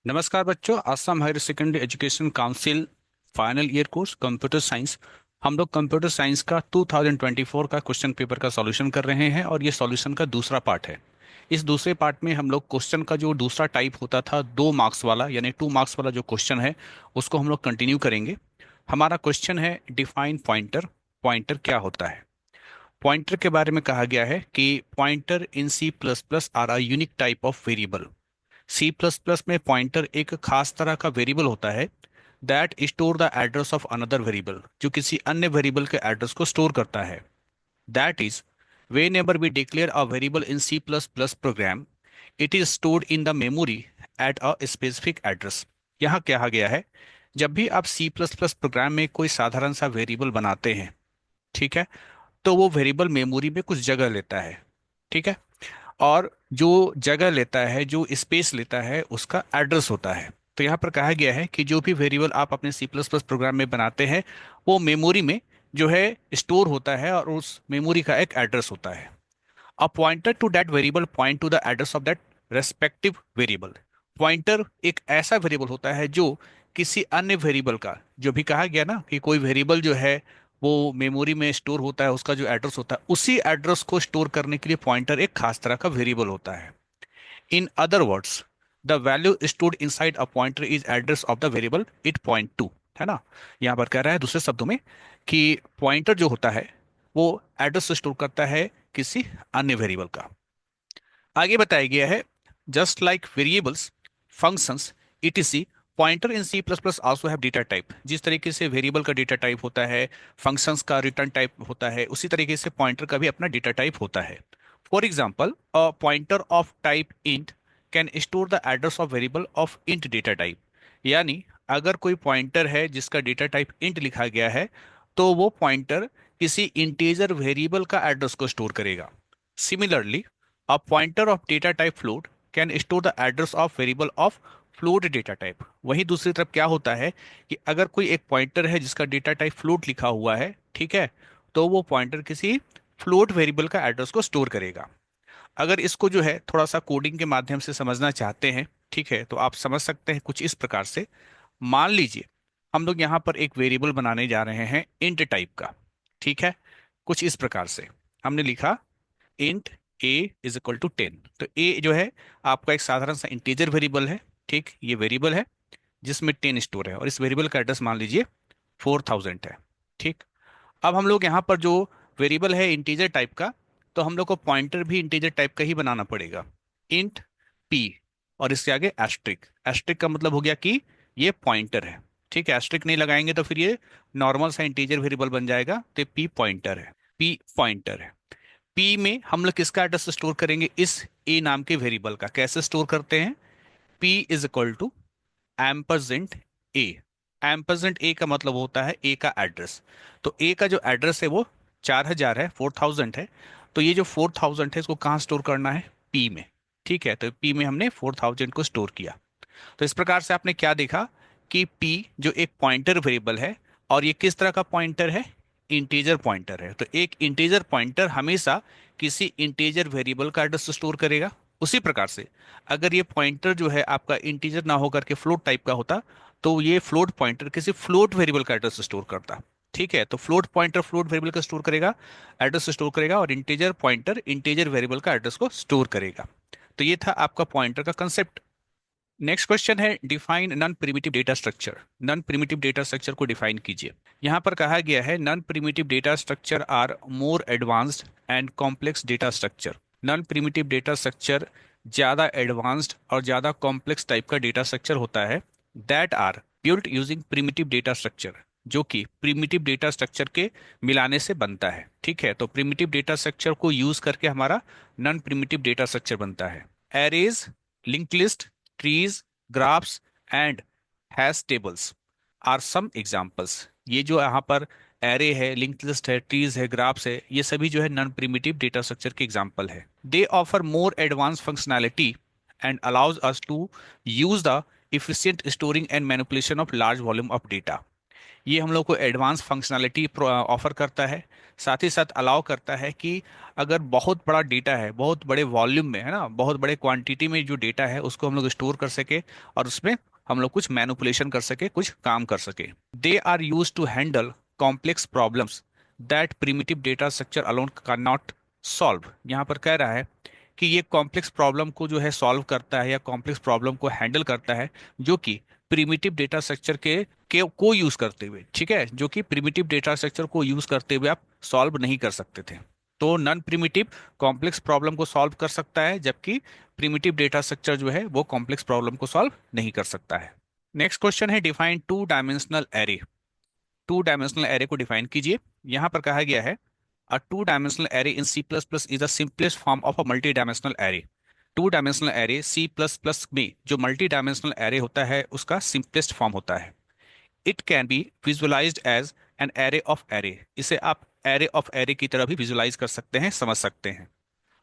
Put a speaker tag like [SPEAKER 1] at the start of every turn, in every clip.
[SPEAKER 1] नमस्कार बच्चों, Assam higher secondary education council final year course computer science. हम लोग कंप्यूटर साइंस का 2024 का क्वेश्चन पेपर का सॉल्यूशन कर रहे हैं और ये सॉल्यूशन का दूसरा पार्ट है। इस दूसरे पार्ट में हम लोग क्वेश्चन का जो दूसरा टाइप होता था 2 मार्क्स वाला यानी 2 मार्क्स वाला जो क्वेश्चन है उसको हम लोग कंटिन्यू करेंगे। हमारा क्वेश्चन है डिफाइन पॉइंटर। पॉइंटर क्या होता है? पॉइंटर के बारे में कहा गया है कि pointer in C plus plus are a unique type of variable. C plus plus में पॉइंटर एक खास तरह का वेरिएबल होता है that store the address of another variable, जो किसी अन्य वेरिएबल के एड्रेस को स्टोर करता है। That is whenever we declare a variable in C plus plus program, it is stored in the memory at a specific address. यहाँ कहा गया है, जब भी आप सी प्लस प्लस प्रोग्राम में कोई साधारण सा वेरिएबल बनाते हैं, ठीक है, तो वो वेरिएबल मेमोरी में कुछ जगह लेता है। ठीक है, और जो जगह लेता है, जो स्पेस लेता है, उसका एड्रेस होता है। तो यहाँ पर कहा गया है कि जो भी वेरिएबल आप अपने सी प्लस प्लस प्रोग्राम में बनाते हैं वो मेमोरी में जो है स्टोर होता है और उस मेमोरी का एक एड्रेस होता है। A pointer to that variable point to the address of that respective variable. Pointer एक ऐसा वेरिएबल होता है जो किसी अन्य वेरिएबल का, जो भी कहा गया ना कि कोई वेरिएबल जो है वो मेमोरी में स्टोर होता है, उसका जो एड्रेस होता है उसी एड्रेस को स्टोर करने के लिए पॉइंटर एक खास तरह का वेरिएबल होता है। In other words, the value stored inside a pointer is address of the variable it point two. है ना? यहाँ पर कह रहा है दूसरे शब्दों में कि पॉइंटर जो होता है वो एड्रेस स्टोर करता है किसी अन्य वेरिएबल का। आगे बताया गया है, just like variables, functions, etc, pointer in C plus plus also have data type. जिस तरीके से वेरिएबल का डेटा टाइप होता है, फंक्शंस का रिटर्न टाइप होता है, उसी तरीके से पॉइंटर का भी अपना डेटा टाइप होता है। For example, a pointer of type int can store the address of variable of int data type. यानी अगर कोई पॉइंटर है जिसका डेटा टाइप इंट लिखा गया है, तो वो पॉइंटर किसी इंटीजर वेरिएबल का एड्रेस को स्टोर करेगा। Similarly, a pointer of data type float can store the address of variable of float data type। वहीं दूसरी तरफ क्या होता है कि अगर कोई एक पॉइंटर है जिसका डेटा टाइप फ्लोट लिखा हुआ है, ठीक है, तो वो पॉइंटर किसी फ्लोट वेरिएबल का एड्रेस को स्टोर करेगा। अगर इसको जो है थोड़ा सा कोडिंग के माध्यम से समझना चाहते हैं, ठीक है, तो आप समझ सकते हैं कुछ इस प्रकार से। मान लीजिए हम लोग यहाँ पर एक वेरिएबल बनाने जा रहे हैं इंट टाइप का। ठीक है, कुछ इस प्रकार से हमने लिखा int a is equal to 10। तो ए जो है आपका एक साधारण सा इंटीजर वेरिएबल है। ठीक, ये वेरिएबल है जिसमें 10 स्टोर है और इस वेरिएबल का एड्रेस मान लीजिए 4000 है। ठीक, अब हम लोग यहाँ पर जो वेरिएबल है इंटीजर टाइप का, तो हम लोग को पॉइंटर भी इंटीजर टाइप का ही बनाना पड़ेगा, इंट पी, और इसके आगे एस्ट्रिक। एस्ट्रिक का मतलब हो गया कि ये पॉइंटर है। ठीक है, एस्ट्रिक नहीं लगाएंगे तो फिर ये नॉर्मल सा इंटीजर वेरिएबल बन जाएगा, तो पी पॉइंटर है। पी पॉइंटर है। पी में हम लोग किसका एड्रेस स्टोर करेंगे? इस ए नाम के वेरिएबल का। कैसे स्टोर करते हैं? पी इज इक्वल टू एम्परजेंट ए। एम्परजेंट ए का मतलब होता है ए का एड्रेस। तो ए का जो एड्रेस है वो 4000 है, 4000 है। तो ये जो 4000 है इसको कहाँ स्टोर करना है? पी में। ठीक है, तो पी में हमने 4000 को स्टोर किया। तो इस प्रकार से आपने क्या देखा कि P जो एक पॉइंटर वेरिएबल है, और ये किस तरह का पॉइंटर है? इंटीजर पॉइंटर है। तो एक इंटीजर पॉइंटर हमेशा किसी इंटीजर वेरिएबल का एड्रेस स्टोर करेगा। उसी प्रकार से अगर ये पॉइंटर जो है आपका इंटीजर ना होकर के फ्लोट टाइप का होता, तो ये फ्लोट पॉइंटर किसी फ्लोट वेरिएबल का एड्रेस स्टोर करता। ठीक है, तो फ्लोट पॉइंटर फ्लोट वेरिएबल का स्टोर करेगा, एड्रेस स्टोर करेगा, और इंटीजर पॉइंटर इंटीजर वेरिएबल का एड्रेस को स्टोर करेगा। तो ये था आपका पॉइंटर का कंसेप्ट। नेक्स्ट क्वेश्चन है define non primitive data structure. Non primitive data structure को डिफाइन कीजिए। यहाँ पर कहा गया है non primitive data structure are more advanced and complex data structure. Non primitive data structure ज़्यादा एडवांस्ड और ज़्यादा कॉम्प्लेक्स टाइप का डेटा स्ट्रक्चर होता है that are built using primitive data structure, जो कि प्रिमिटिव डेटा स्ट्रक्चर के मिलाने से बनता है। ठीक है, तो प्रिमिटिव डेटा स्ट्रक्चर को यूज करके हमारा नॉन प्रिमिटिव डेटा स्ट्रक्चर बनता है। Arrays, link list, trees, graphs and hash tables are some examples। ये जो यहाँ पर एरे है, लिंक्ड लिस्ट है, ट्रीज है, ग्राफ्स है, ये सभी जो है नॉन प्रिमिटिव डेटा स्ट्रक्चर के एग्जांपल है। They offer more advance functionality and allows us to use the efficient storing and manipulation of large volume of data. ये हम लोग को एडवांस फंक्शनैलिटी ऑफर करता है। साथ ही साथ अलाउ करता है कि अगर बहुत बड़ा डेटा है, बहुत बड़े वॉल्यूम में है ना, बहुत बड़े क्वांटिटी में जो डेटा है उसको हम लोग स्टोर कर सके और उसमें हम लोग कुछ मैनिपुलेशन कर सके, कुछ काम कर सके। They are use to handle complex problems that primitive data structure alone can not solve. यहाँ पर कह रहा है कि ये कॉम्प्लेक्स प्रॉब्लम को जो है सॉल्व करता है या कॉम्प्लेक्स प्रॉब्लम को हैंडल करता है जो कि प्रिमिटिव डेटा स्ट्रक्चर के को यूज करते हुए, ठीक है, जो कि प्रिमिटिव डेटा स्ट्रक्चर को यूज करते हुए आप सॉल्व नहीं कर सकते थे। तो नॉन प्रिमिटिव कॉम्प्लेक्स प्रॉब्लम को सॉल्व कर सकता है, जबकि प्रिमिटिव डेटा स्ट्रक्चर जो है वो कॉम्प्लेक्स प्रॉब्लम को सॉल्व नहीं कर सकता है। नेक्स्ट क्वेश्चन है define two dimensional array. Two dimensional array को डिफाइन कीजिए। यहां पर कहा गया है a two dimensional array in C plus plus is the simplest form of a multi dimensional array. Two dimensional array C plus plus में जो multi dimensional array होता है उसका सिंपलेस्ट फॉर्म होता है। It can be visualized as an array of array. इसे आप array of array की तरह भी विजुअलाइज कर सकते हैं, समझ सकते हैं।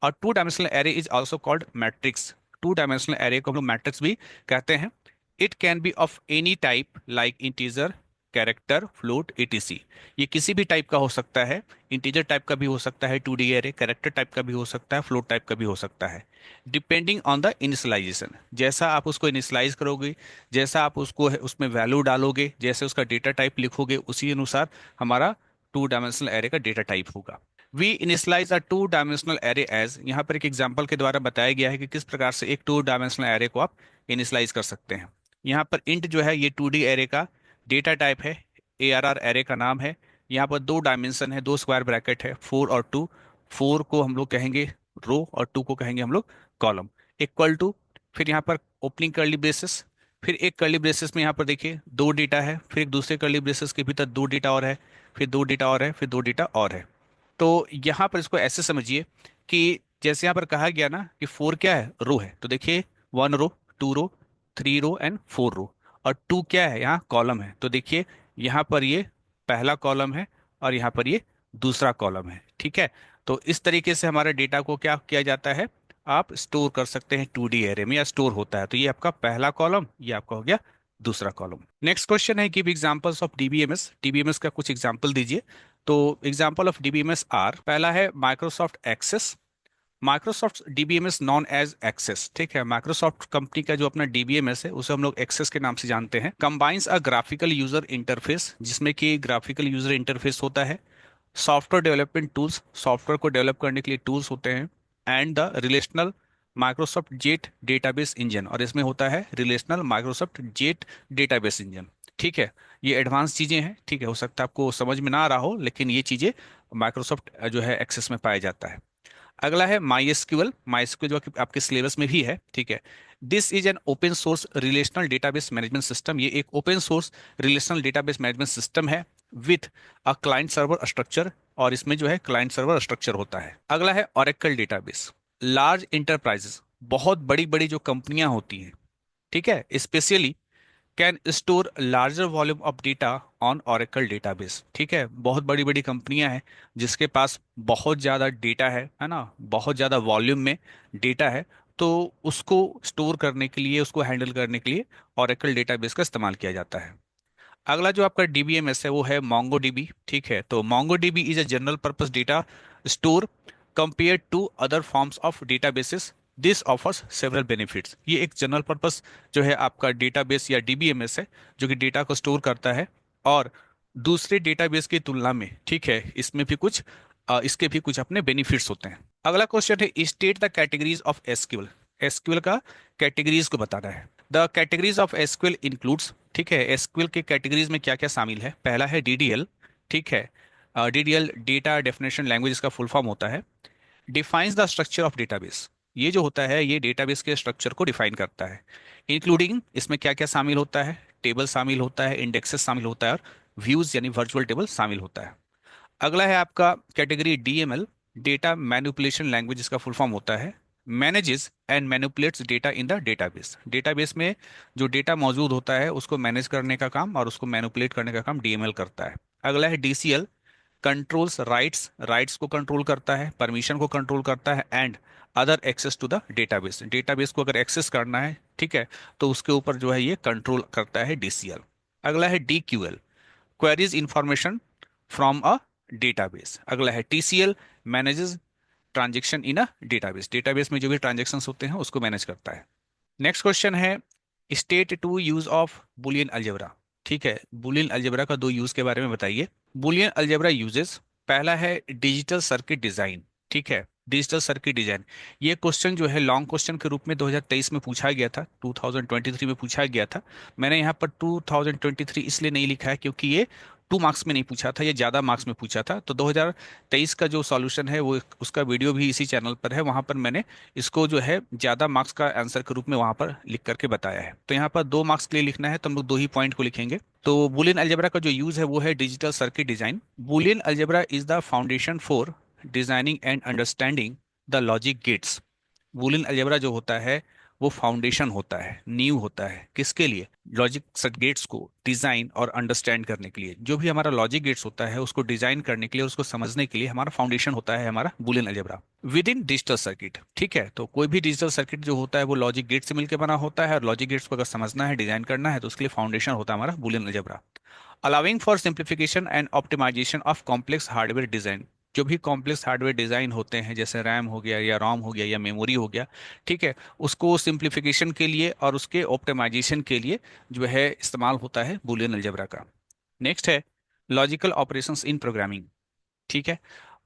[SPEAKER 1] और to dimensional array is also called matrix. To dimensional array को हम लोग मैट्रिक्स भी कहते हैं। It can B of any type like integer, character, float, etc। ये किसी भी टाइप का हो सकता है। इंटीजर टाइप का भी हो सकता है 2D एरे, कैरेक्टर टाइप का भी हो सकता है, फ्लोट टाइप का भी हो सकता है, डिपेंडिंग ऑन द इनिशियलाइजेशन। जैसा आप उसको इनिशियलाइज करोगे, जैसा आप उसको उसमें वैल्यू डालोगे, जैसे उसका डेटा टाइप लिखोगे, उसी अनुसार हमारा टू डायमेंशनल एरे का डेटा टाइप होगा। We initialize a two dimensional array as, यहाँ पर एक एग्जाम्पल के द्वारा बताया गया है कि किस प्रकार से एक टू डायमेंशनल एरे को आप इनिशियलाइज कर सकते हैं। यहाँ पर इंट जो है ये 2D एरे का डेटा टाइप है, ARR एरे का नाम है। यहाँ पर दो डायमेंशन है, दो स्क्वायर ब्रैकेट है, 4 और 2। 4 को हम लोग कहेंगे रो और 2 को कहेंगे हम लोग कॉलम। इक्वल टू, फिर यहाँ पर ओपनिंग कर्ली ब्रेसेस, फिर एक कर्ली ब्रेसेस में यहाँ पर देखिए दो डेटा है, फिर एक दूसरे कर्ली ब्रेसेस के भीतर दो डेटा और है, फिर दो डेटा और है, फिर दो डेटा और है। तो यहाँ पर इसको ऐसे समझिए कि जैसे यहाँ पर कहा गया ना कि 4 क्या है, रो है, तो देखिए 1 रो, 2 रो, 3 रो एंड 4 रो। और 2 क्या है, यहाँ कॉलम है, तो देखिए यहाँ पर ये पहला कॉलम है और यहाँ पर ये दूसरा कॉलम है, ठीक है। तो इस तरीके से हमारे डेटा को क्या किया जाता है, आप स्टोर कर सकते हैं 2D एरे में, या स्टोर होता है। तो ये आपका पहला कॉलम, ये आपका हो गया दूसरा कॉलम। नेक्स्ट क्वेश्चन है give examples of DBMS. DBMS का कुछ एग्जांपल दीजिए। तो एग्जांपल ऑफ डीबीएमएस आर, पहला है Microsoft Access. Microsoft DBMS known as Access, ठीक है। माइक्रोसॉफ्ट कंपनी का जो अपना डीबीएमएस है उसे हम लोग एक्सेस के नाम से जानते हैं। कंबाइंस अ ग्राफिकल यूजर इंटरफेस, जिसमें कि ग्राफिकल यूजर इंटरफेस होता है। सॉफ्टवेयर डेवलपमेंट टूल्स, सॉफ्टवेयर को डेवलप करने के लिए टूल्स होते हैं। And the relational Microsoft jet database engine, और इसमें होता है relational Microsoft jet database engine, ठीक है। ये एडवांस चीज़ें हैं, ठीक है, हो सकता है आपको समझ में ना आ रहा हो, लेकिन ये चीज़ें माइक्रोसॉफ्ट जो है एक्सेस में पाया जाता है। अगला है माई एसक्यूएल। माई एसक्यूएल जो कि आपके सिलेबस में भी है, ठीक है। This is an open source relational database management system. ये एक open source relational database management system है with a client server structure, और इसमें जो है क्लाइंट सर्वर स्ट्रक्चर होता है। अगला है ओरेकल डेटाबेस। लार्ज इंटरप्राइजेस, बहुत बड़ी बड़ी जो कंपनियां होती हैं, ठीक है, specially can store larger volume of data on Oracle database, ठीक है। बहुत बड़ी बड़ी कंपनियां हैं जिसके पास बहुत ज़्यादा डेटा है ना, बहुत ज़्यादा वॉल्यूम में डेटा है, तो उसको स्टोर करने के लिए, उसको हैंडल करने के लिए ओरेकल डेटाबेस का इस्तेमाल किया जाता है। अगला जो आपका डीबीएमएस है वो है मोंगो डीबी, ठीक है। तो MongoDB is a general purpose data store compare to other forms of databases. This offers several benefits. ये एक जनरल पर्पस जो है आपका डेटाबेस या डीबीएमएस है, जो कि डेटा को स्टोर करता है, और दूसरे डेटाबेस की तुलना में, ठीक है, इसमें भी कुछ इसके भी कुछ अपने बेनिफिट्स होते हैं। अगला क्वेश्चन है state the categories of SQL. SQL का कैटेगरीज को बताना है। The categories of SQL includes, ठीक है, एसक्यूएल के कैटेगरीज में क्या क्या शामिल है। पहला है डीडीएल, ठीक है। डीडीएल डेटा डेफिनेशन लैंग्वेज, इसका फुल फॉर्म होता है। Defines the structure of database. ये जो होता है ये डेटाबेस के स्ट्रक्चर को डिफाइन करता है। इंक्लूडिंग, इसमें क्या क्या शामिल होता है, टेबल शामिल होता है, इंडेक्सेस शामिल होता है, और व्यूज यानी वर्चुअल टेबल शामिल होता है। अगला है आपका category DML, data manipulation language, इसका फुल फॉर्म होता है। Manages and manipulates data in the database. Database में जो डेटा मौजूद होता है उसको मैनेज करने का काम और उसको मैनिपुलेट करने का काम डीएमएल करता है। अगला है डीसीएल, कंट्रोल्स राइट्स, राइट्स को कंट्रोल करता है, परमिशन को कंट्रोल करता है, and other access to the database. Database को अगर एक्सेस करना है, ठीक है, तो उसके ऊपर जो है ये कंट्रोल करता है डीसीएल। अगला है DQL, queries information from a database. अगला है TCL, manages transaction in a database. Database में जो भी ट्रांजेक्शन्स होते हैं उसको मैनेज करता है। नेक्स्ट क्वेश्चन है state to use of Boolean algebra. ठीक है, बुलियन अलजेब्रा का दो यूज के बारे में बताइए। बुलियन अलजेब्रा यूजेस, पहला है डिजिटल सर्किट डिजाइन। ठीक है, डिजिटल सर्किट डिजाइन, ये क्वेश्चन जो है लॉन्ग क्वेश्चन के रूप में 2023 में पूछा गया था, 2023 में पूछा गया था। मैंने यहाँ पर 2023 इसलिए नहीं लिखा है क्योंकि ये 2 मार्क्स में नहीं पूछा था, ये ज़्यादा मार्क्स में पूछा था। तो 2023 का जो सॉल्यूशन है वो उसका वीडियो भी इसी चैनल पर है, वहाँ पर मैंने इसको जो है ज़्यादा मार्क्स का आंसर के रूप में वहाँ पर लिख करके बताया है। तो यहाँ पर 2 मार्क्स के लिए लिखना है तो हम लोग दो ही पॉइंट को लिखेंगे। तो बुलियन अलजेब्रा का जो यूज़ है वो है digital circuit design. Boolean algebra is the foundation for designing and understanding the logic gates. Boolean algebra जो होता है वो फाउंडेशन होता है, नींव होता है, किसके लिए? लॉजिक गेट्स को डिजाइन और अंडरस्टैंड करने के लिए। जो भी हमारा लॉजिक गेट्स होता है उसको डिजाइन करने के लिए, उसको समझने के लिए हमारा फाउंडेशन होता है हमारा Boolean algebra with in digital circuit. ठीक है, तो कोई भी डिजिटल सर्किट जो होता है वो लॉजिक गेट से मिलकर बना होता है, और लॉजिक गेट्स को अगर समझना है, डिजाइन करना है, तो उसके लिए फाउंडेशन होता है हमारा Boolean algebra. Allowing for simplification and optimization of complex hardware design. जो भी कॉम्प्लेक्स हार्डवेयर डिजाइन होते हैं, जैसे रैम हो गया या रोम हो गया या मेमोरी हो गया, ठीक है, उसको सिंप्लीफिकेशन के लिए और उसके ऑप्टिमाइजेशन के लिए जो है इस्तेमाल होता है बूलियन अलजेब्रा का। नेक्स्ट है लॉजिकल ऑपरेशंस इन प्रोग्रामिंग। ठीक है,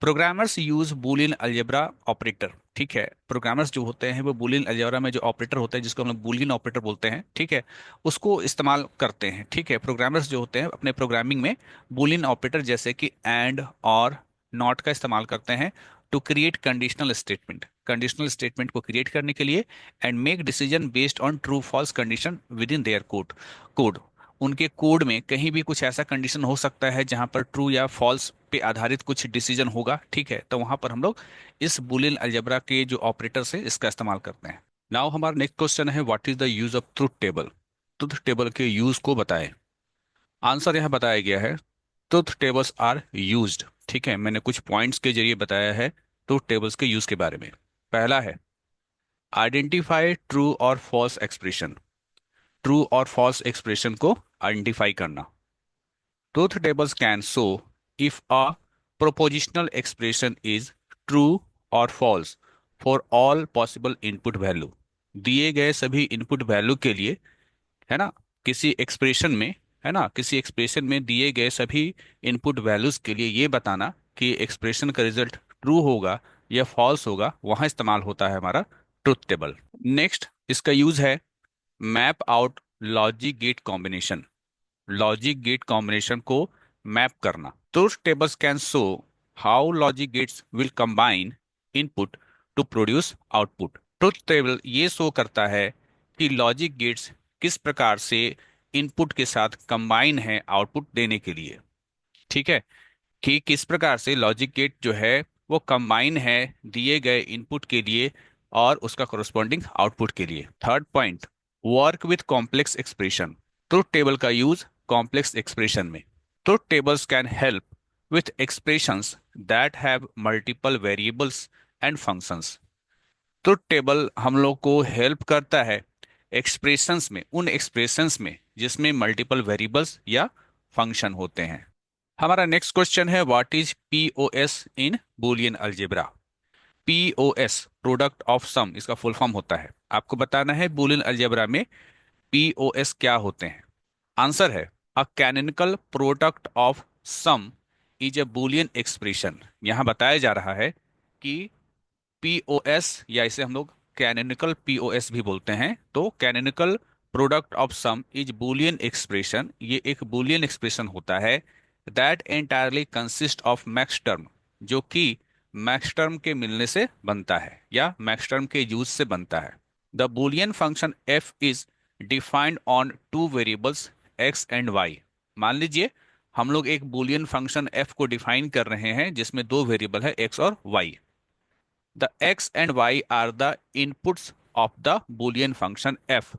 [SPEAKER 1] programmers use Boolean algebra operator. ठीक है, प्रोग्रामर्स जो होते हैं वो बूलियन अलजेब्रा में जो ऑपरेटर होता है, जिसको हम लोग बूलियन ऑपरेटर बोलते हैं, ठीक है, उसको इस्तेमाल करते हैं। ठीक है, प्रोग्रामर्स जो होते हैं अपने प्रोग्रामिंग में बूलियन ऑपरेटर जैसे कि एंड और नॉट का इस्तेमाल करते हैं to create conditional statement, conditional statement को क्रिएट करने के लिए, and make decision based on true false condition within their code. Code, उनके कोड में कहीं भी कुछ ऐसा कंडीशन हो सकता है जहां पर ट्रू या फॉल्स पे आधारित कुछ डिसीजन होगा। ठीक है, तो वहां पर हम लोग इस बुलियन अलजेब्रा के जो ऑपरेटर है इसका इस्तेमाल करते हैं। नाउ हमारा नेक्स्ट क्वेश्चन है what is the use of truth table. Truth table के यूज को बताएं। आंसर यहाँ बताया गया है, ट्रुथ टेबल्स आर यूज्ड। ठीक है, मैंने कुछ पॉइंट्स के जरिए बताया है ट्रुथ टेबल्स के यूज के बारे में। पहला है आइडेंटिफाई ट्रू और फॉल्स एक्सप्रेशन। ट्रू और फॉल्स एक्सप्रेशन को आइडेंटिफाई करना। Truth tables can show if a propositional expression is true or false for all possible input value। दिए गए सभी इनपुट वैल्यू के लिए, है ना, किसी एक्सप्रेशन में, है ना, किसी एक्सप्रेशन में दिए गए सभी इनपुट वैल्यूज के लिए ये बताना कि एक्सप्रेशन का रिजल्ट ट्रू होगा या फॉल्स होगा, वहां इस्तेमाल होता है हमारा ट्रुथ टेबल। नेक्स्ट इसका यूज है map out logic gate combination. Logic gate combination को मैप करना। Truth tables can show how logic gates will combine input to produce output. Truth table ये शो करता है कि लॉजिक गेट्स किस प्रकार से इनपुट के साथ कंबाइन है आउटपुट देने के लिए। ठीक है, कि किस प्रकार से लॉजिक गेट जो है वो कंबाइन है दिए गए इनपुट के लिए और उसका कोरोस्पोंडिंग आउटपुट के लिए। Third point, work with complex expression. Truth table का यूज कॉम्प्लेक्स एक्सप्रेशन में। Truth tables can help with expressions that have multiple variables and functions. Truth table हम लोग को हेल्प करता है एक्सप्रेशंस में, उन एक्सप्रेशंस में जिसमें मल्टीपल वेरिएबल्स या फंक्शन होते हैं। हमारा नेक्स्ट क्वेश्चन है what is POS in boolean algebra. POS product of sum, इसका फुल फॉर्म होता है। आपको बताना है बूलियन अलजेब्रा में पीओएस क्या होते हैं। आंसर है a canonical product of sum is a boolean expression. यहां बताया जा रहा है कि पीओएस, या इसे हम लोग कैनोनिकल पीओएस भी बोलते हैं, तो canonical product of sum is Boolean expression, ये एक बूलियन एक्सप्रेशन होता है that entirely consist of max term, जो कि मैक्स टर्म के मिलने से बनता है या मैक्स टर्म के यूज से बनता है। The Boolean function F is defined on two variables X and Y. मान लीजिए हम लोग एक बूलियन फंक्शन एफ को डिफाइन कर रहे हैं जिसमें दो वेरिएबल है एक्स और Y. The X and Y are the inputs of the Boolean function F.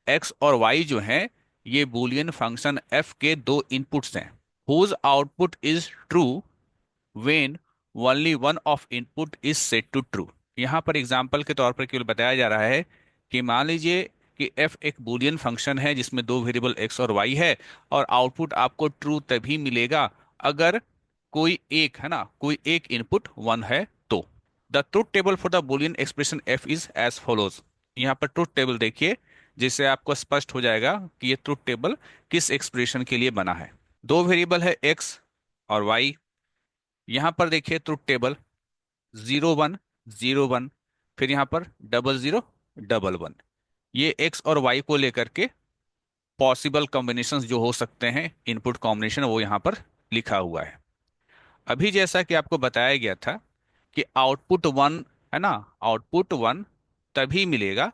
[SPEAKER 1] X और वाई जो हैं ये बूलियन फंक्शन एफ के दो इनपुट्स हैं। Whose output is true when only one of input is set to true. यहाँ पर example के तौर पर केवल बताया जा रहा है कि मान लीजिए कि f एक बूलियन फंक्शन है जिसमें दो वेरिएबल x और y है, और आउटपुट आपको ट्रू तभी मिलेगा अगर कोई एक, है ना, कोई एक इनपुट 1 है तो। The truth table for the Boolean expression f is as follows. यहाँ पर ट्रूथ टेबल देखिए, जिससे आपको स्पष्ट हो जाएगा कि ये ट्रूथ टेबल किस एक्सप्रेशन के लिए बना है। दो वेरिएबल है x और y। यहाँ पर देखिए ट्रूथ टेबल 0 1 0 1, फिर यहाँ पर 00 11। ये x और y को लेकर के पॉसिबल कॉम्बिनेशंस जो हो सकते हैं, इनपुट कॉम्बिनेशन, वो यहाँ पर लिखा हुआ है। अभी जैसा कि आपको बताया गया था कि आउटपुट 1, है ना, आउटपुट 1 तभी मिलेगा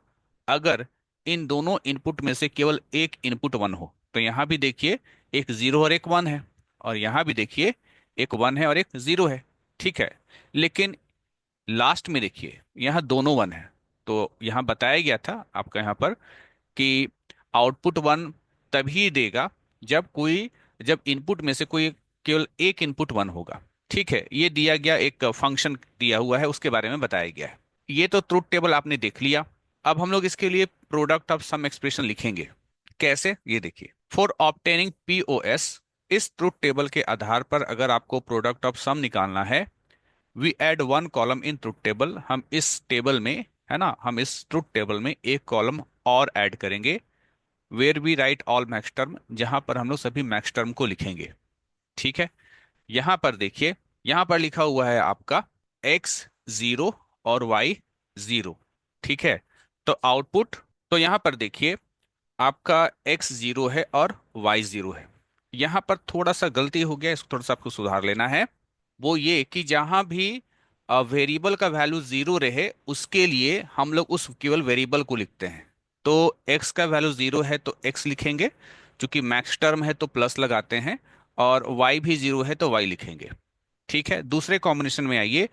[SPEAKER 1] अगर इन दोनों इनपुट में से केवल एक इनपुट 1 हो। तो यहाँ भी देखिए एक 0 और एक 1 है, और यहाँ भी देखिए एक 1 है और एक 0 है। ठीक है, लेकिन लास्ट में देखिए यहाँ दोनों 1 है। तो यहाँ बताया गया था आपका यहाँ पर कि आउटपुट 1 तभी देगा जब इनपुट में से कोई केवल एक इनपुट 1 होगा। ठीक है, ये दिया गया एक फंक्शन दिया हुआ है, उसके बारे में बताया गया है। ये तो ट्रूथ टेबल आपने देख लिया। अब हम लोग इसके लिए प्रोडक्ट ऑफ सम एक्सप्रेशन लिखेंगे। कैसे, ये देखिए। फॉर ऑब्टेनिंग पीओएस, इस ट्रूथ टेबल के आधार पर अगर आपको प्रोडक्ट ऑफ सम निकालना है, we add one column in truth table. हम इस टेबल में, है ना, हम इस ट्रूथ टेबल में एक कॉलम और ऐड करेंगे, where we write all max term, जहां पर हम लोग सभी मैक्स टर्म को लिखेंगे। ठीक है, यहां पर देखिए, यहां पर लिखा हुआ है आपका x 0 और y 0। ठीक है, तो आउटपुट, तो यहां पर देखिए आपका x 0 है और y 0 है। यहां पर थोड़ा सा गलती हो गया, इसको थोड़ा सा आपको सुधार लेना है। वो ये कि जहां भी वेरिएबल का वैल्यू 0 रहे, उसके लिए हम लोग उस केवल वेरिएबल को लिखते हैं। तो x का वैल्यू 0 है तो x लिखेंगे, क्योंकि मैक्स टर्म है तो प्लस लगाते हैं, और y भी 0 है तो y लिखेंगे। ठीक है, दूसरे कॉम्बिनेशन में आइए।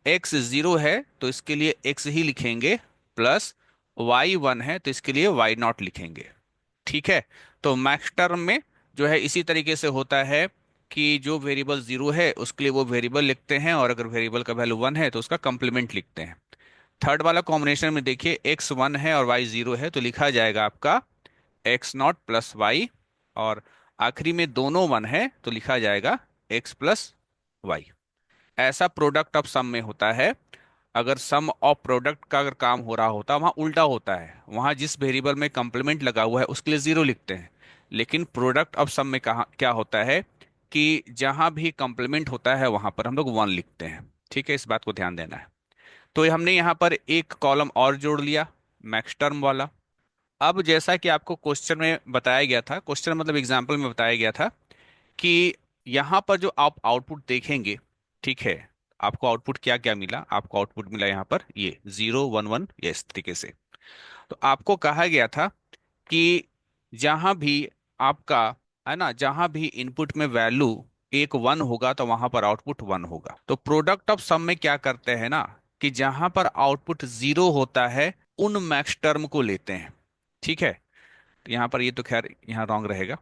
[SPEAKER 1] x 0 है तो इसके लिए x ही लिखेंगे, प्लस y 1 है तो इसके लिए y नॉट लिखेंगे। ठीक है, तो मैक्स टर्म में जो है इसी तरीके से होता है कि जो वेरिएबल 0 है उसके लिए वो वेरिएबल लिखते हैं, और अगर वेरिएबल का वैल्यू 1 है तो उसका कंप्लीमेंट लिखते हैं। थर्ड वाला कॉम्बिनेशन में देखिए x 1 है और y 0 है, तो लिखा जाएगा आपका x नॉट प्लस वाई, और आखिरी में दोनों 1 है तो लिखा जाएगा x प्लस वाई। ऐसा प्रोडक्ट ऑफ सम में होता है। अगर सम ऑफ प्रोडक्ट का अगर काम हो रहा होता, वहाँ उल्टा होता है, वहाँ जिस वेरिएबल में कंप्लीमेंट लगा हुआ है उसके लिए 0 लिखते हैं। लेकिन प्रोडक्ट ऑफ सम में कहा क्या होता है कि जहाँ भी कंप्लीमेंट होता है वहाँ पर हम लोग 1 लिखते हैं। ठीक है, इस बात को ध्यान देना है। तो हमने यहाँ पर एक कॉलम और जोड़ लिया, मैक्स टर्म वाला। अब जैसा कि आपको क्वेश्चन में बताया गया था, क्वेश्चन मतलब एग्जाम्पल में बताया गया था कि यहाँ पर जो आप आउटपुट देखेंगे, ठीक है, आपको आउटपुट क्या क्या मिला, आपको आउटपुट मिला यहाँ पर ये 0 1 1, ये इस तरीके से। तो आपको कहा गया था कि जहां भी आपका, है ना, जहां भी इनपुट में वैल्यू एक 1 होगा तो वहां पर आउटपुट 1 होगा। तो प्रोडक्ट ऑफ सम में क्या करते हैं ना, कि जहां पर आउटपुट 0 होता है उन मैक्स टर्म को लेते हैं। ठीक है, तो यहाँ पर ये तो खैर यहाँ रॉन्ग रहेगा।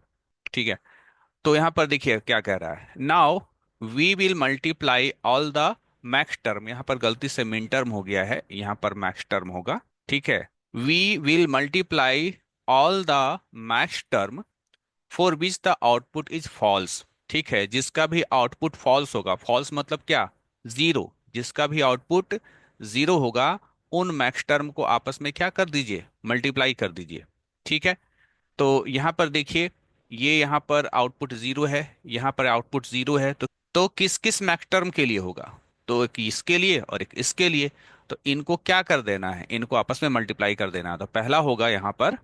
[SPEAKER 1] ठीक है, तो यहाँ पर देखिए क्या कह रहा है, now we will multiply all the max term. यहाँ पर गलती से मिन टर्म हो गया है, यहाँ पर मैक्स टर्म होगा। ठीक है, we will multiply all the max term for which the output is false. ठीक है, जिसका भी आउटपुट फॉल्स होगा, फॉल्स मतलब क्या, 0, जिसका भी आउटपुट 0 होगा उन मैक्स टर्म को आपस में क्या कर दीजिए, मल्टीप्लाई कर दीजिए। ठीक है, तो यहाँ पर देखिए, ये यहाँ पर आउटपुट 0 है, यहाँ पर आउटपुट 0 है, तो किस किस मैक्स टर्म के लिए होगा, तो एक इसके लिए और एक इसके लिए। तो इनको क्या कर देना है, इनको आपस में मल्टीप्लाई कर देना है। तो पहला होगा यहाँ पर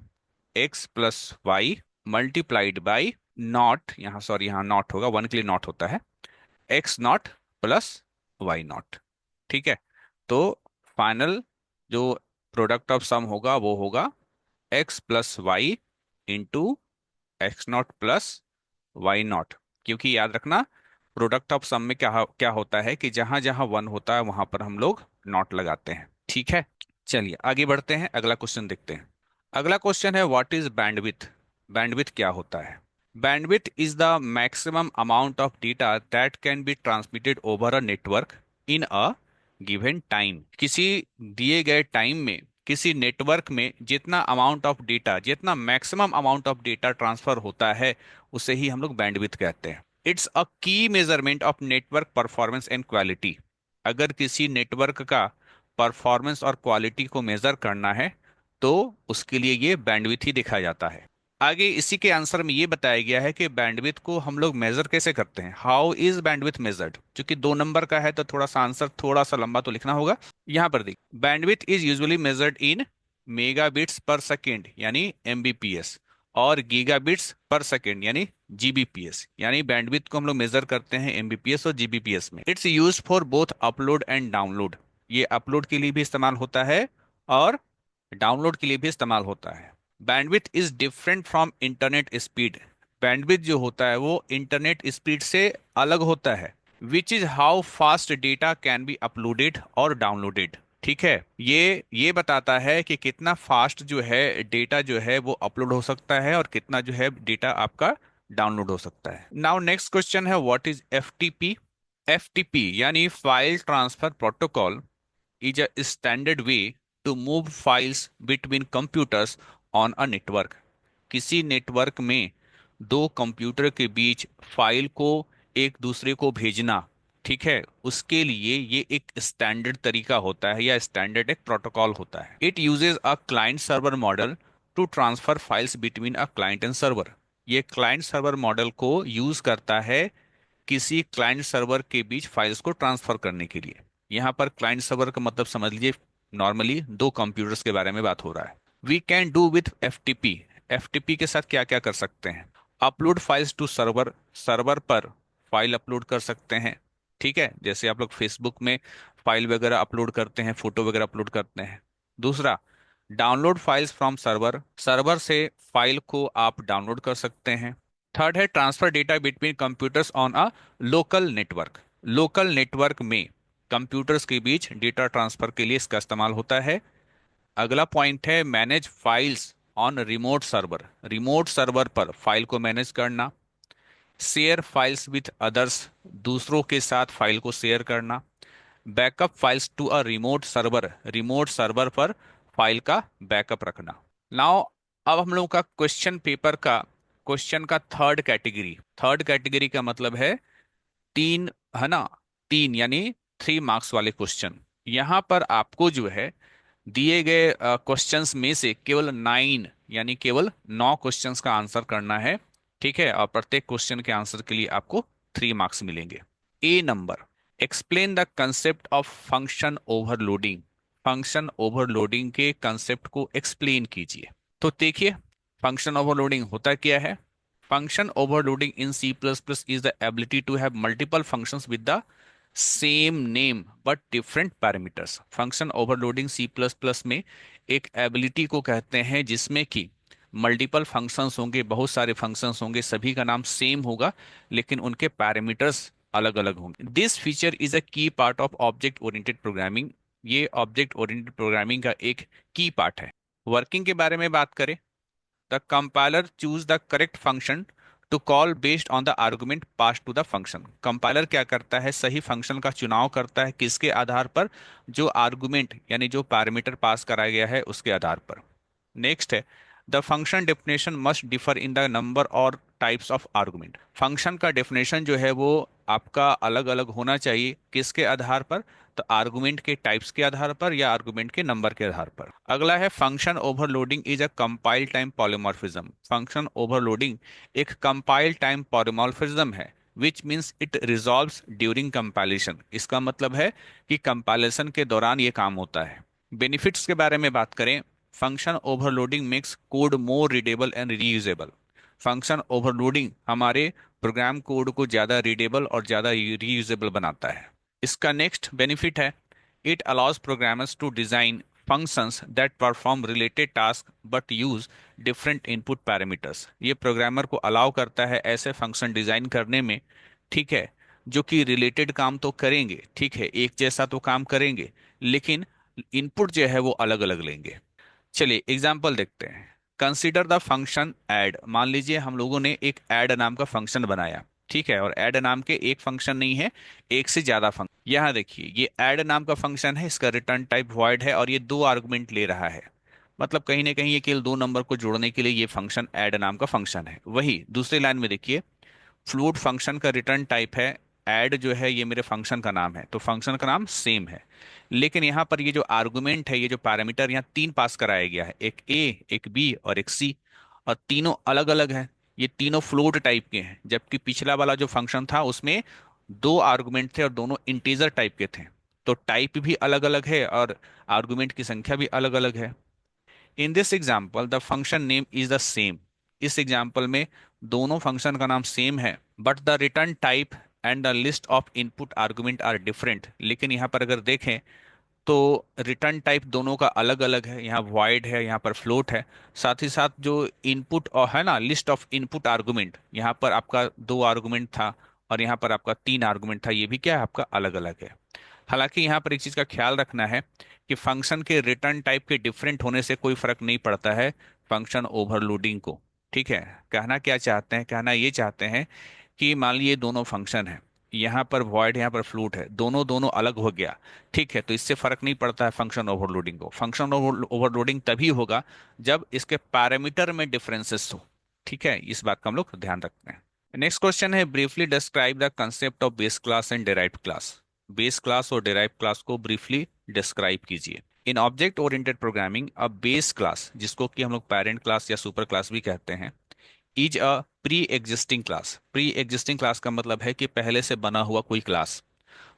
[SPEAKER 1] x plus Y multiplied by not, यहाँ सॉरी यहाँ नॉट होगा, 1 के लिए नॉट होता है, x not plus Y not. ठीक है, तो फाइनल जो प्रोडक्ट ऑफ सम होगा वो होगा x plus Y into X not plus Y not. क्योंकि याद रखना, प्रोडक्ट ऑफ सम में क्या होता है कि जहां जहां 1 होता है वहां पर हम लोग नॉट लगाते हैं। ठीक है, चलिए आगे बढ़ते हैं, अगला क्वेश्चन देखते हैं। अगला क्वेश्चन है व्हाट इज बैंडविथ। बैंडविथ क्या होता है। Bandwidth is the maximum amount of data that can be transmitted over a network in a given time. किसी दिए गए टाइम में किसी नेटवर्क में जितना अमाउंट ऑफ डेटा, जितना maximum amount of data transfer होता है, उसे ही हम लोग बैंडविड्थ कहते हैं। इट्स अ की measurement of network performance and quality. अगर किसी नेटवर्क का परफॉर्मेंस और क्वालिटी को मेजर करना है तो उसके लिए ये बैंडविड्थ ही देखा जाता है। आगे इसी के आंसर में ये बताया गया है कि बैंडविड्थ को हम लोग मेजर कैसे करते हैं। How is bandwidth measured? क्योंकि 2 नंबर का है तो थोड़ा सा आंसर थोड़ा सा लंबा तो लिखना होगा। यहाँ पर देख, bandwidth is usually measured in megabits पर सेकेंड यानी एमबीपीएस, और गीगाबिट्स पर सेकेंड यानी जीबीपीएस। यानी बैंडविड्थ को हम लोग मेजर करते हैं एमबीपीएस और जीबीपीएस में। It's use for both upload and download. ये अपलोड के लिए भी इस्तेमाल होता है और डाउनलोड के लिए भी इस्तेमाल होता है। Bandwidth is different from internet speed. Bandwidth जो होता है वो इंटरनेट स्पीड से अलग होता है। Which is how fast data can be uploaded और डाउनलोडेड। ठीक है, ये बताता है कि कितना फास्ट जो है डेटा जो है वो अपलोड हो सकता है और कितना जो है डेटा आपका डाउनलोड हो सकता है। नाउ नेक्स्ट क्वेश्चन है, व्हाट इज एफटीपी? एफटीपी यानी file transfer protocol is a standard way to move files between computers on a network। किसी नेटवर्क में दो कंप्यूटर के बीच फाइल को एक दूसरे को भेजना, ठीक है, उसके लिए ये एक स्टैंडर्ड तरीका होता है या स्टैंडर्ड एक प्रोटोकॉल होता है। It uses a client server model to transfer files between a client and server. ये क्लाइंट सर्वर मॉडल को यूज करता है किसी क्लाइंट सर्वर के बीच फाइल्स को ट्रांसफर करने के लिए। यहाँ पर क्लाइंट सर्वर का मतलब समझ लीजिए, नॉर्मली दो कंप्यूटर्स के बारे में बात हो रहा है। We can do with FTP. FTP के साथ क्या क्या कर सकते हैं? Upload files to server, server पर फाइल अपलोड कर सकते हैं। ठीक है, जैसे आप लोग फेसबुक में फाइल वगैरह अपलोड करते हैं, फोटो वगैरह अपलोड करते हैं। दूसरा, download files from server, server से फाइल को आप डाउनलोड कर सकते हैं। थर्ड है transfer data between computers on a local network. Local network में कंप्यूटर्स के बीच डेटा ट्रांसफर के लिए इसका इस्तेमाल होता है। अगला पॉइंट है manage files on remote server. Remote server पर फाइल को मैनेज करना। शेयर फाइल्स विथ अदर्स, दूसरों के साथ फाइल को शेयर करना। Backup files to a remote server, remote server पर फाइल का बैकअप रखना। नाउ अब हम लोग का क्वेश्चन पेपर का क्वेश्चन का थर्ड कैटेगरी, थर्ड कैटेगरी का मतलब है तीन, है ना, तीन यानी 3 मार्क्स वाले क्वेश्चन। यहाँ पर आपको जो है दिए गए क्वेश्चंस में से केवल 9 यानी केवल 9 क्वेश्चंस का आंसर करना है। ठीक है, और प्रत्येक क्वेश्चन के आंसर के लिए आपको 3 मार्क्स मिलेंगे। A number, explain the concept of function overloading. Function overloading के कंसेप्ट को एक्सप्लेन कीजिए। तो देखिए, फंक्शन ओवरलोडिंग होता क्या है? Function overloading in C plus plus is the ability to have multiple functions with the same name but different parameters. Function overloading C plus plus में एक एबिलिटी को कहते हैं जिसमें कि मल्टीपल फंक्शंस होंगे, बहुत सारे फंक्शंस होंगे, सभी का नाम सेम होगा लेकिन उनके पैरामीटर्स अलग अलग होंगे। दिस फीचर इज अ की part of object oriented programming. ये ऑब्जेक्ट ओरिएंटेड प्रोग्रामिंग का एक की पार्ट है। वर्किंग के बारे में बात करें, the compiler choose the correct function to call based on the argument pass to the function. Compiler क्या करता है? सही फंक्शन का चुनाव करता है किसके आधार पर? जो आर्गुमेंट यानी जो पैरामीटर पास कराया गया है उसके आधार पर। नेक्स्ट है, the function definition must differ in the number और टाइप्स ऑफ आर्गुमेंट। फंक्शन का डेफिनेशन जो है वो आपका अलग अलग होना चाहिए, किसके आधार पर? तो आर्गुमेंट के टाइप्स के आधार पर या आर्गुमेंट के नंबर के आधार पर। अगला है function overloading is a compile time polymorphism. Function overloading एक कंपाइल टाइम पॉलीमॉर्फिज्म है which means it resolves during compilation. इसका मतलब है कि कंपाइलेशन के दौरान ये काम होता है। बेनिफिट्स के बारे में बात करें, function overloading makes code more readable and reusable. Function overloading हमारे प्रोग्राम कोड को ज़्यादा रीडेबल और ज़्यादा रीयूजेबल बनाता है। इसका नेक्स्ट बेनिफिट है, it allows programmers to design functions that perform related tasks but use different input parameters। ये प्रोग्रामर को अलाउ करता है ऐसे फंक्शन डिजाइन करने में, ठीक है, जो कि रिलेटेड काम तो करेंगे, ठीक है, एक जैसा तो काम करेंगे लेकिन इनपुट जो है वो अलग अलग लेंगे। चलिए एग्जाम्पल देखते हैं। Consider the function add. मान लीजिए हम लोगों ने एक ऐड नाम का फंक्शन बनाया। ठीक है, और ऐड नाम के एक फंक्शन नहीं है, एक से ज्यादा फंक्शन। यहाँ देखिए ये ऐड नाम का फंक्शन है, इसका रिटर्न टाइप वॉइड है और ये दो आर्गुमेंट ले रहा है। मतलब कहीं ना कहीं ये केवल दो नंबर को जोड़ने के लिए ये फंक्शन ऐड नाम का फंक्शन है। वही दूसरी लाइन में देखिए, फ्लोट फंक्शन का रिटर्न टाइप है, ऐड जो है ये मेरे फंक्शन का नाम है, तो फंक्शन का नाम सेम है। लेकिन यहाँ पर ये जो आर्गुमेंट है, ये जो पैरामीटर यहाँ तीन पास कराया गया है, एक ए, एक बी और एक सी, और तीनों अलग अलग है। ये तीनों फ्लोट टाइप के हैं, जबकि पिछला वाला जो फंक्शन था उसमें दो आर्गुमेंट थे और दोनों इंटीजर टाइप के थे। तो टाइप भी अलग अलग है और आर्गुमेंट की संख्या भी अलग अलग है। In this example the function name is the same. इस एग्जाम्पल में दोनों फंक्शन का नाम सेम है, but the return type and the list of input argument are different. लेकिन यहाँ पर अगर देखें तो रिटर्न टाइप दोनों का अलग अलग है, यहाँ वॉइड है, यहाँ पर फ्लोट है। साथ ही साथ जो इनपुट और है ना, लिस्ट ऑफ इनपुट आर्गुमेंट, यहाँ पर आपका दो आर्गुमेंट था और यहाँ पर आपका तीन आर्गुमेंट था, ये भी क्या है आपका अलग अलग है। हालांकि यहाँ पर एक चीज़ का ख्याल रखना है कि फंक्शन के रिटर्न टाइप के डिफरेंट होने से कोई फर्क नहीं पड़ता है फंक्शन ओवरलोडिंग को। ठीक है, कहना क्या चाहते हैं, कहना ये चाहते हैं कि मान लीजिए दोनों फंक्शन है, यहाँ पर वॉइड यहाँ पर फ्लूट है, दोनों दोनों अलग हो गया। ठीक है, तो इससे फर्क नहीं पड़ता है फंक्शन ओवरलोडिंग को। फंक्शन ओवरलोडिंग तभी होगा जब इसके पैरामीटर में डिफरेंसेस हो। ठीक है, इस बात का हम लोग ध्यान रखते हैं। नेक्स्ट क्वेश्चन है, briefly describe the concept of base class and derived class. Base class और डिराइव्ड क्लास को ब्रीफली डिस्क्राइब कीजिए। In object oriented programming a base class, जिसको कि हम लोग पेरेंट क्लास या सुपर क्लास भी कहते हैं, is a pre existing class. Pre existing class का मतलब है कि पहले से बना हुआ कोई class,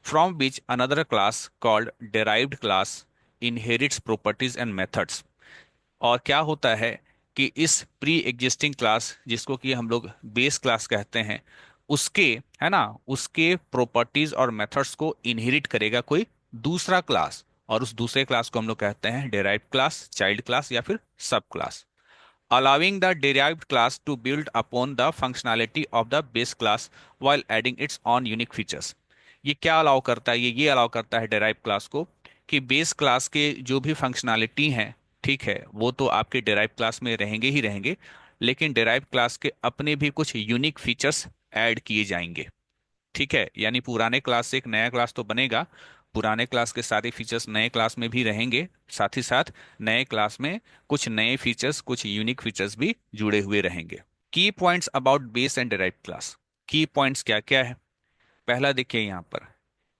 [SPEAKER 1] from which another class called derived class inherits properties and methods. और क्या होता है कि इस प्री एग्जिस्टिंग क्लास, जिसको कि हम लोग बेस क्लास कहते हैं, उसके, है ना, उसके प्रॉपर्टीज और मेथड्स को इनहेरिट करेगा कोई दूसरा क्लास, और उस दूसरे क्लास को हम लोग कहते हैं डिराइव्ड क्लास, चाइल्ड क्लास या फिर सब class. allowing the derived class to build upon the functionality of the base class while adding its own unique features। ये क्या अलाउ करता है, ये अलाउ करता है डिराइव क्लास को कि बेस क्लास के जो भी फंक्शनैलिटी हैं, ठीक है, वो तो आपके डिराइव क्लास में रहेंगे ही रहेंगे, लेकिन डिराइव क्लास के अपने भी कुछ यूनिक फीचर्स ऐड किए जाएंगे। ठीक है, यानी पुराने क्लास से एक नया क्लास तो बनेगा, पुराने क्लास के सारे फीचर्स नए क्लास में भी रहेंगे, साथ ही साथ नए क्लास में कुछ नए फीचर्स, कुछ यूनिक फीचर्स भी जुड़े हुए रहेंगे। की points about base and derived class. की पॉइंट्स क्या क्या है? पहला देखिए यहाँ पर,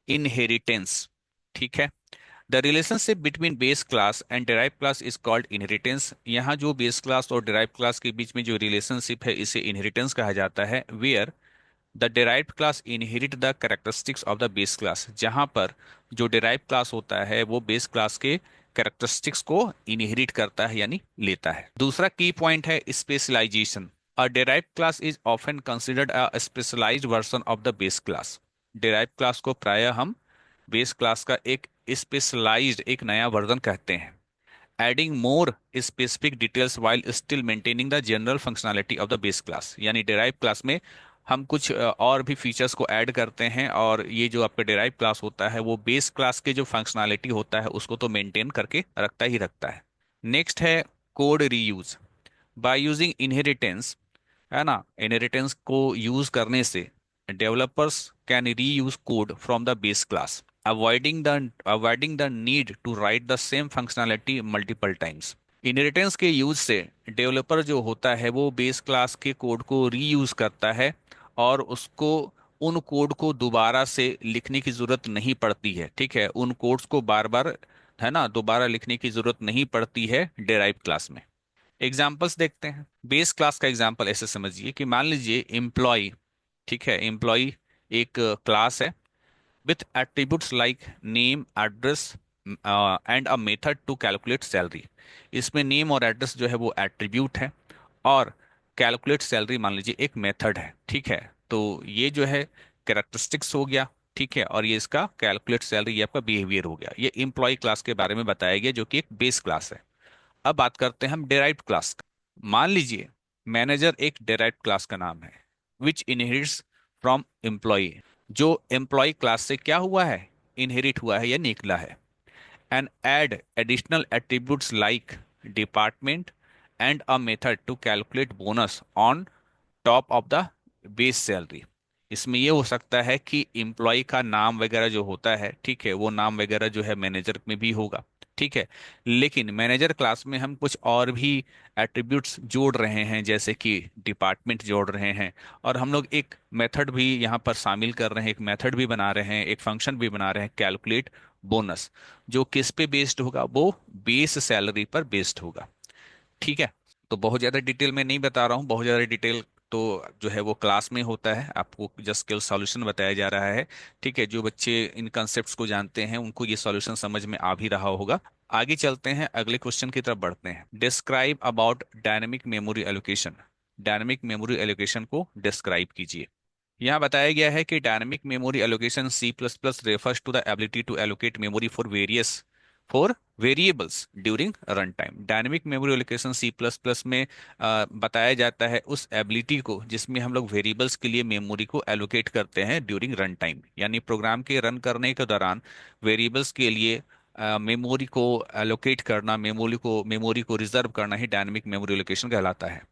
[SPEAKER 1] इनहेरिटेंस। ठीक है, the relationship between base class and derive class is called inheritance. यहाँ जो बेस क्लास और डिराइव क्लास के बीच में जो रिलेशनशिप है, इसे इनहेरिटेंस कहा जाता है। Where the derived class inherit the characteristics of the base class, जहां पर जो डिराइव्ड क्लास होता है वो बेस क्लास के कैरेक्टरिस्टिक्स को इनहेरिट करता है, यानी लेता है। दूसरा की पॉइंट है specialization. A derived class is often considered a specialized version of the base class. Derived class को प्रायः हम बेस क्लास का एक स्पेशलाइज्ड, एक नया वर्जन कहते हैं। Adding more specific details while still maintaining the general functionality of the base class, यानी डिराइव क्लास में हम कुछ और भी फीचर्स को ऐड करते हैं, और ये जो आपका डिराइव क्लास होता है वो बेस क्लास के जो फंक्शनैलिटी होता है उसको तो मेंटेन करके रखता ही रखता है। नेक्स्ट है code reuse. By using inheritance, है ना, इनहेरिटेंस को यूज करने से developers can reuse code from the base class, avoiding the need to write the same functionality multiple times. Inheritance के यूज से डेवलपर जो होता है वो बेस क्लास के कोड को रीयूज करता है, और उसको उन कोड को दोबारा से लिखने की जरूरत नहीं पड़ती है। ठीक है, उन कोड्स को बार बार, है ना, दोबारा लिखने की जरूरत नहीं पड़ती है डिराइव क्लास में। एग्जाम्पल्स देखते हैं। बेस क्लास का एग्जाम्पल ऐसे समझिए कि मान लीजिए एम्प्लॉय। ठीक है, एम्प्लॉय एक क्लास है with attributes like name, address and a method to calculate salary. इसमें नेम और एड्रेस जो है वो एट्रीब्यूट है, और कैलकुलेट सैलरी मान लीजिए एक मेथड है। ठीक है, तो ये जो है कैरेक्टरिस्टिक्स हो गया। ठीक है, और ये इसका कैलकुलेट सैलरी, ये आपका बिहेवियर हो गया। ये एम्प्लॉय क्लास के बारे में बताया गया, जो कि एक बेस क्लास है। अब बात करते हैं हम डिराइव्ड क्लास का। मान लीजिए मैनेजर एक डिराइव्ड क्लास का नाम है, विच इनहेरिट्स फ्रॉम एम्प्लॉय। जो एम्प्लॉय क्लास से क्या हुआ है, इनहेरिट हुआ है या निकला है। And add additional attributes like department and a method to calculate bonus on top of the base salary. इसमें ये हो सकता है कि एम्प्लॉय का नाम वगैरह जो होता है, ठीक है, वो नाम वगैरह जो है मैनेजर में भी होगा, ठीक है। लेकिन मैनेजर क्लास में हम कुछ और भी एट्रीब्यूट्स जोड़ रहे हैं, जैसे कि डिपार्टमेंट जोड़ रहे हैं, और हम लोग एक मेथड भी यहाँ पर शामिल कर रहे हैं, एक मेथड भी बना रहे हैं, एक फंक्शन भी बना रहे हैं, कैलकुलेट बोनस, जो किस पे बेस्ड होगा, वो बेस सैलरी पर बेस्ड होगा, ठीक है। तो बहुत ज़्यादा डिटेल में नहीं बता रहा हूँ, बहुत ज़्यादा डिटेल तो जो है वो क्लास में होता है, आपको जस्ट केवल सॉल्यूशन बताया जा रहा है, ठीक है। जो बच्चे इन कॉन्सेप्ट्स को जानते हैं उनको ये सॉल्यूशन समझ में आ भी रहा होगा। आगे चलते हैं, अगले क्वेश्चन की तरफ बढ़ते हैं। Describe about dynamic memory allocation. Dynamic memory allocation को डिस्क्राइब कीजिए। यहाँ बताया गया है कि dynamic memory allocation C plus plus refers to the ability to allocate memory for variables during run time. Dynamic memory allocation C plus plus में बताया जाता है उस एबिलिटी को जिसमें हम लोग वेरिएबल्स के लिए मेमोरी को एलोकेट करते हैं ड्यूरिंग रन टाइम, यानी प्रोग्राम के रन करने के दौरान वेरिएबल्स के लिए मेमोरी को एलोकेट करना, मेमोरी को रिजर्व करना ही डायनेमिक मेमोरी एलोकेशन कहलाता है।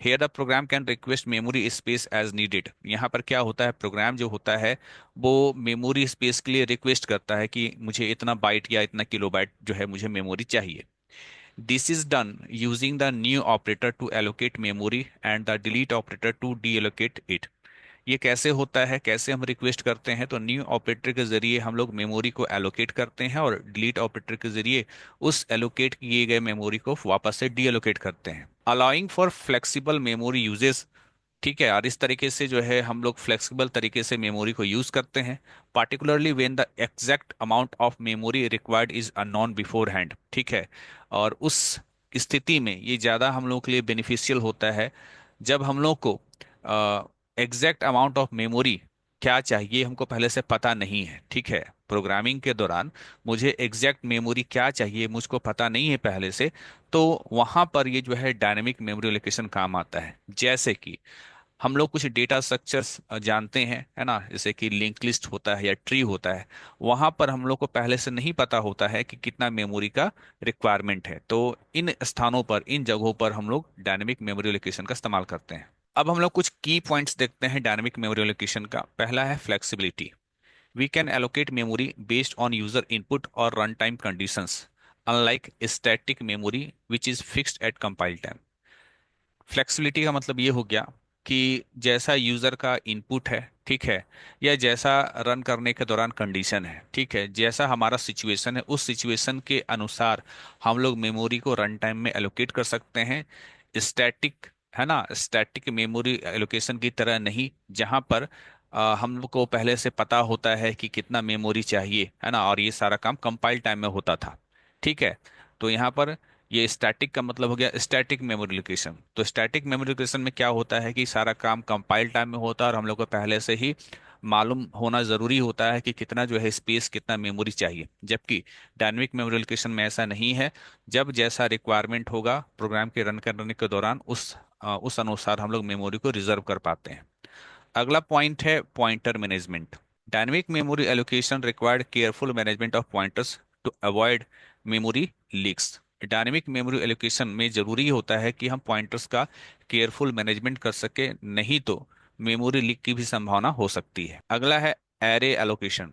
[SPEAKER 1] Here the program can request memory space as needed. यहाँ पर क्या होता है, प्रोग्राम जो होता है वो मेमोरी स्पेस के लिए रिक्वेस्ट करता है कि मुझे इतना बाइट या इतना किलोबाइट जो है मुझे मेमोरी चाहिए। This is done using the new operator to allocate memory and the delete operator to deallocate it. ये कैसे होता है, कैसे हम रिक्वेस्ट करते हैं, तो न्यू ऑपरेटर के जरिए हम लोग मेमोरी को एलोकेट करते हैं और डिलीट ऑपरेटर के जरिए उस एलोकेट किए गए मेमोरी को वापस से डी एलोकेट करते हैं। Allowing for flexible memory uses, ठीक है। और इस तरीके से जो है हम लोग फ्लेक्सिबल तरीके से मेमोरी को यूज करते हैं, particularly when the exact amount of memory required is unknown before hand, ठीक है। और उस स्थिति में ये ज़्यादा हम लोग के लिए बेनिफिशियल होता है जब हम लोग को एग्जैक्ट अमाउंट ऑफ मेमोरी क्या चाहिए हमको पहले से पता नहीं है, ठीक है। प्रोग्रामिंग के दौरान मुझे एग्जैक्ट मेमोरी क्या चाहिए मुझको पता नहीं है पहले से, तो वहां पर ये जो है डायनेमिक मेमोरी लोकेशन काम आता है। जैसे कि हम लोग कुछ डेटा स्ट्रक्चर्स जानते हैं, है ना, जैसे कि लिंक लिस्ट होता है या ट्री होता है, वहां पर हम लोग को पहले से नहीं पता होता है कि कितना मेमोरी का रिक्वायरमेंट है, तो इन स्थानों पर, इन जगहों पर हम लोग डायनेमिक मेमोरी लोकेशन का इस्तेमाल करते हैं। अब हम लोग कुछ की पॉइंट्स देखते हैं डायनेमिक मेमोरी लोकेशन का। पहला है flexibility. We can allocate memory based on user input और run time conditions, unlike static memory which is fixed at compile time. Flexibility का मतलब ये हो गया कि जैसा यूजर का इनपुट है, ठीक है, या जैसा रन करने के दौरान कंडीशन है, ठीक है, जैसा हमारा सिचुएशन है उस सिचुएशन के अनुसार हम लोग मेमोरी को रन टाइम में एलोकेट कर सकते हैं। स्टैटिक, है ना, स्टैटिक मेमोरी एलोकेशन की तरह नहीं, जहां पर हम लोग को पहले से पता होता है कि कितना मेमोरी चाहिए, है ना, और ये सारा काम कंपाइल टाइम में होता था, ठीक है। तो यहाँ पर ये स्टैटिक का मतलब हो गया स्टैटिक मेमोरी लोकेशन। तो स्टैटिक मेमोरी लोकेशन में क्या होता है कि सारा काम कंपाइल टाइम में होता है और हम लोग को पहले से ही मालूम होना जरूरी होता है कि कितना जो है स्पेस, कितना मेमोरी चाहिए। जबकि डायनेमिक मेमोरी लोकेशन में ऐसा नहीं है, जब जैसा रिक्वायरमेंट होगा प्रोग्राम के रन करने के दौरान उस अनुसार हम लोग मेमोरी को रिजर्व कर पाते हैं। अगला पॉइंट है pointer management. Dynamic memory allocation required careful management of pointers to avoid memory leaks. Dynamic memory allocation में जरूरी होता है कि हम पॉइंटर्स का केयरफुल मैनेजमेंट कर सके, नहीं तो मेमोरी लीक की भी संभावना हो सकती है। अगला है array allocation.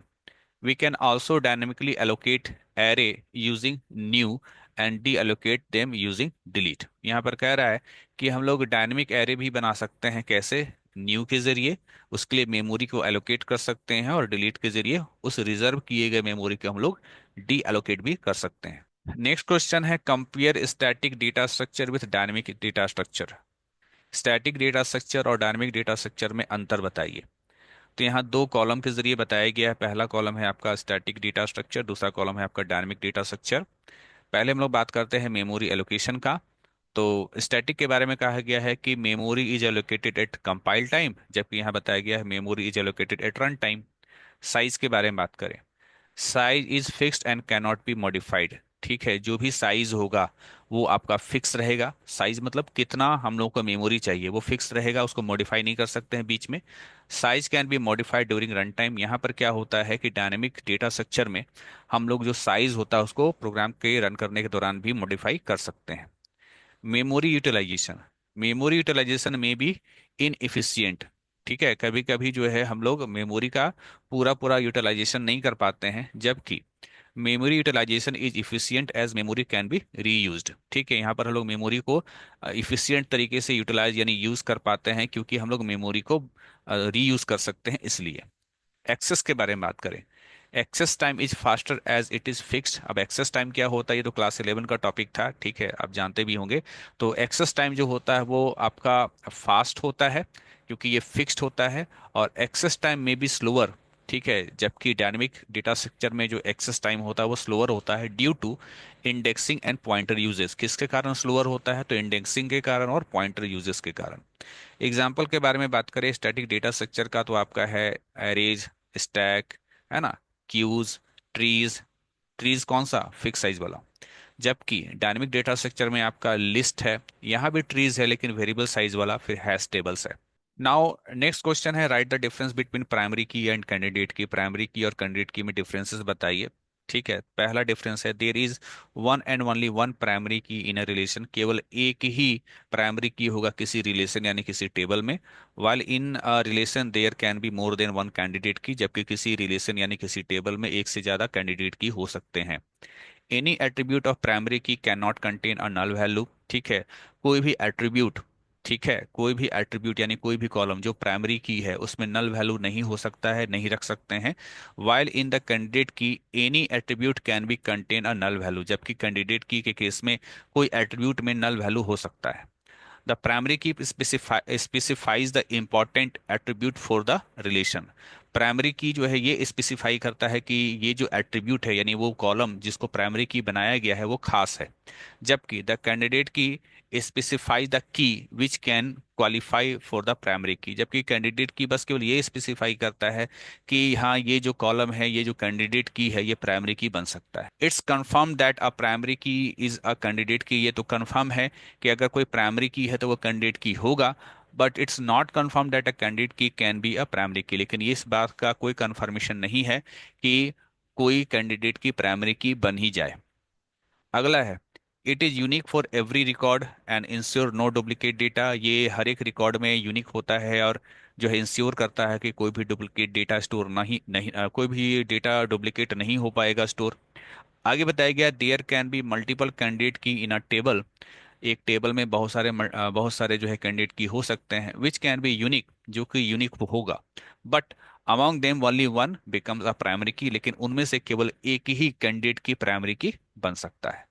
[SPEAKER 1] We can also dynamically allocate array using new and deallocate them using delete। यहाँ पर कह रहा है कि हम लोग डायनेमिक एरे भी बना सकते हैं, कैसे, न्यू के जरिए उसके लिए मेमोरी को एलोकेट कर सकते हैं और डिलीट के जरिए उस रिजर्व किए गए मेमोरी को हम लोग डी एलोकेट भी कर सकते हैं। नेक्स्ट क्वेश्चन है compare static data structure with dynamic data structure. Static data structure और डायनेमिक डेटा स्ट्रक्चर में अंतर बताइए। तो यहाँ दो कॉलम के जरिए बताया गया है। पहला कॉलम है आपका स्टैटिक डेटा स्ट्रक्चर, दूसरा कॉलम है आपका डायनेमिक डेटा स्ट्रक्चर। पहले हम लोग बात करते हैं मेमोरी एलोकेशन का। तो स्टैटिक के बारे में कहा गया है कि memory is allocated at compile time, जबकि यहाँ बताया गया है memory is allocated at run time. Size के बारे में बात करें, size is fixed and can not be modified, ठीक है। जो भी साइज होगा वो आपका फिक्स रहेगा। साइज मतलब कितना हम लोग को मेमोरी चाहिए वो फिक्स रहेगा, उसको मॉडिफाई नहीं कर सकते हैं बीच में। Size can be modified during run time. यहाँ पर क्या होता है कि डायनेमिक डेटा स्ट्रक्चर में हम लोग जो साइज होता है उसको प्रोग्राम के रन करने के दौरान भी मॉडिफाई कर सकते हैं। मेमोरी यूटिलाइजेशन, मेमोरी यूटिलाइजेशन में भी इनएफिशिएंट, ठीक है, कभी कभी जो है हम लोग मेमोरी का पूरा पूरा यूटिलाइजेशन नहीं कर पाते हैं, जबकि memory utilization is efficient as memory can be reused. ठीक है, यहाँ पर हम लोग मेमोरी को इफिशियंट तरीके से यूटिलाइज यानी यूज कर पाते हैं, क्योंकि हम लोग मेमोरी को रीयूज कर सकते हैं इसलिए। एक्सेस के बारे में बात करें, access time is faster as it is fixed. अब एक्सेस टाइम क्या होता है, ये तो क्लास 11 का टॉपिक था, ठीक है, आप जानते भी होंगे। तो एक्सेस टाइम जो होता है वो आपका फास्ट होता है क्योंकि ये फिक्स्ड होता है, और एक्सेस टाइम में बी स्लोअर। ठीक है, जबकि डायनेमिक डेटा स्ट्रक्चर में जो एक्सेस टाइम होता है वो स्लोअर होता है due to indexing and pointer uses. किसके कारण स्लोअर होता है, तो इंडेक्सिंग के कारण और पॉइंटर यूजेस के कारण। एग्जाम्पल के बारे में बात करें स्टैटिक डेटा स्ट्रक्चर का, तो आपका है एरेज, स्टैक, है ना, क्यूज, ट्रीज। ट्रीज कौन सा, फिक्स साइज वाला। जबकि डायनेमिक डेटा स्ट्रक्चर में आपका लिस्ट है, यहाँ भी ट्रीज है लेकिन वेरिएबल साइज वाला, फिर हैश टेबल्स है। नाउ नेक्स्ट क्वेश्चन है, right the difference between primary की एंड कैंडिडेट की। प्राइमरी की और कैंडिडेट की में डिफरेंसेस बताइए। ठीक है, पहला डिफरेंस है, there is one and only one primary key in a relation. केवल एक ही प्राइमरी की होगा किसी रिलेशन यानी किसी टेबल में। While in relation there can be more than one candidate key, जबकि किसी रिलेशन यानी किसी टेबल में एक से ज्यादा कैंडिडेट की हो सकते हैं। Any attribute of primary key can not contain a null value. ठीक है, कोई भी एट्रीब्यूट, ठीक है, कोई भी एट्रीब्यूट यानी कोई भी कॉलम जो प्राइमरी की है उसमें नल वैल्यू नहीं हो सकता है, नहीं रख सकते हैं। While in the candidate key any attribute can be contain a null value, जबकि कैंडिडेट की के केस में कोई एट्रीब्यूट में नल वैल्यू हो सकता है। द प्राइमरी की specifies the important attribute for the relation. Primary की जो है ये स्पेसिफाई करता है कि ये जो एट्रीब्यूट है यानी वो कॉलम जिसको प्राइमरी की बनाया गया है वो खास है। जबकि द कैंडिडेट की specify the key which can qualify for the primary की, जबकि कैंडिडेट की बस केवल ये स्पेसिफाई करता है कि हाँ ये जो कॉलम है, ये जो कैंडिडेट की है, ये प्राइमरी की बन सकता है। It's confirm that a primary की इज अ कैंडिडेट की, ये तो कंफर्म है कि अगर कोई प्राइमरी की है तो वो कैंडिडेट की होगा। But it's not confirm that a candidate की कैन बी अ प्राइमरी की, लेकिन ये इस बात का कोई कंफर्मेशन नहीं है कि कोई कैंडिडेट की प्राइमरी की बन ही जाए। अगला है, it is unique for every record and ensure no duplicate data. ये हर एक रिकॉर्ड में यूनिक होता है और जो है इंश्योर करता है कि कोई भी डुप्लीकेट डेटा स्टोर नहीं नहीं कोई भी डेटा डुप्लीकेट नहीं हो पाएगा स्टोर। आगे बताया गया, there can be multiple candidate key in a table. एक टेबल में बहुत सारे जो है कैंडिडेट की हो सकते हैं, विच कैन बी यूनिक, जो कि यूनिक होगा। But among them only one becomes a primary की, लेकिन उनमें से केवल एक ही कैंडिडेट की प्राइमरी की बन सकता है।